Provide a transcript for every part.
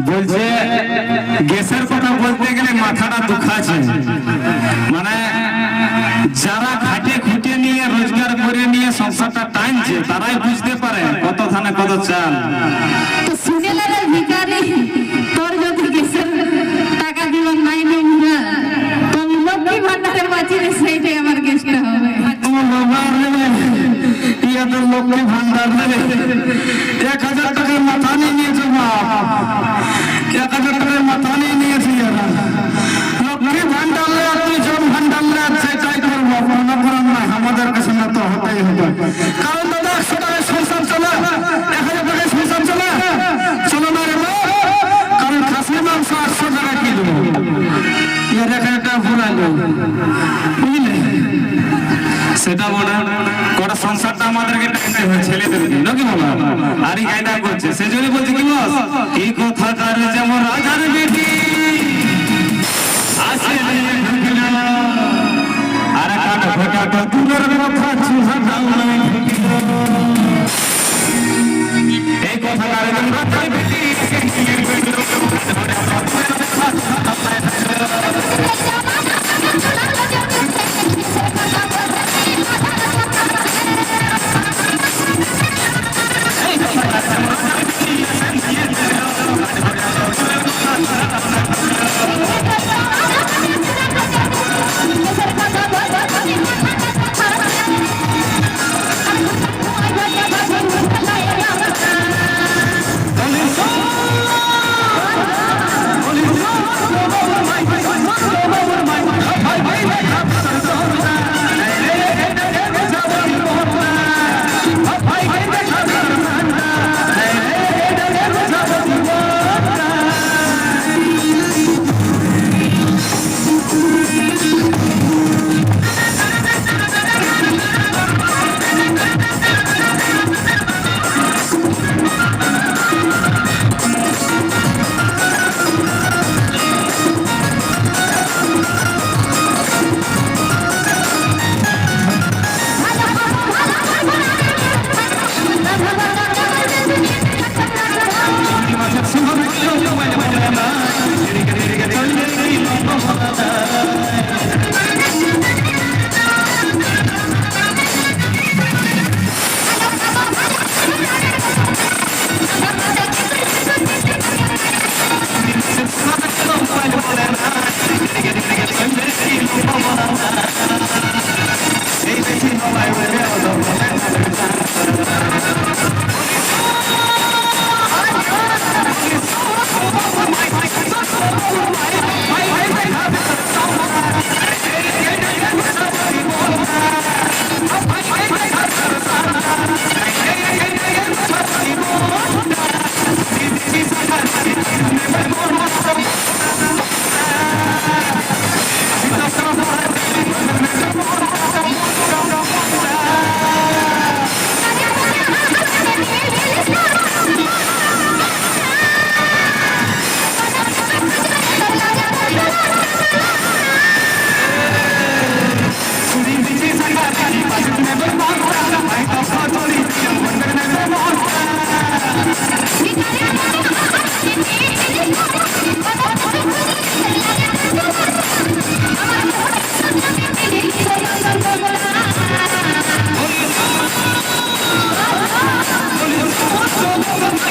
বলছে গ্যাসের কথা বলতে গেলে মাথাটা দুখাছে। মানে যারা খাটে খুঁটে নিয়ে রোজগার করে নিয়ে সংসারটা টানছে তারাই বুঝতে পারে কত ধানে কত চাল। তো শুনে লাগে ভিখারি তোর যদি গ্যাসের টাকা দিবার নাই নেই না তো লক্ষ্মী ভান্ডারে বাঁচিয়ে সেইটাই আমার গ্যাসটা হবে। তোমার বাবা ইয়া তো লক্ষ্মী ভান্ডার নেবে 1000 টাকার মাথা নিয়ে নিয়েছে বাপ, 1000 টাকার মাথা নিয়ে নিয়েছে এরা। লক্ষ্মী ভান্ডার লে তুই জন ভান্ডার লে সেটাই করবো, মনে করেন না আমাদের কাছে না তো হতেই হবে। কারণ দাদা 100 টাকায় সংসার চলে, 1000 টাকায় সংসার চলে চলো না রে বাপ। কারণ খাসি মাংস 800 টাকা কিলো, এর 1000 টাকা ফুরাইলো বুঝলে। সেটা বলে কটা সংসারটা আমাদেরকে টানতে হয় ছেলেদেরকে নাকি বলো। আর এই কায়দা করছে সেজন্য বলছে কি বস এই কথা কার যেমন রাজার বেটি আসে ঢুকলো আর কাটা ফাটা দূরের কথা চুহা দাও নাই ঢুকলো। এই কথা কার যেমন রাজার বেটি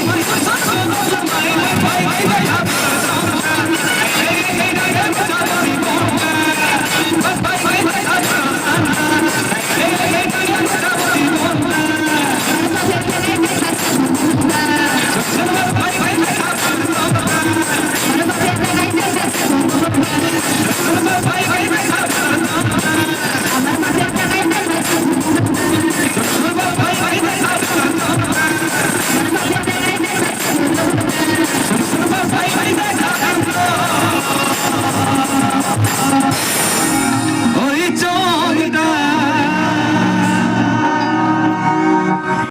ভাই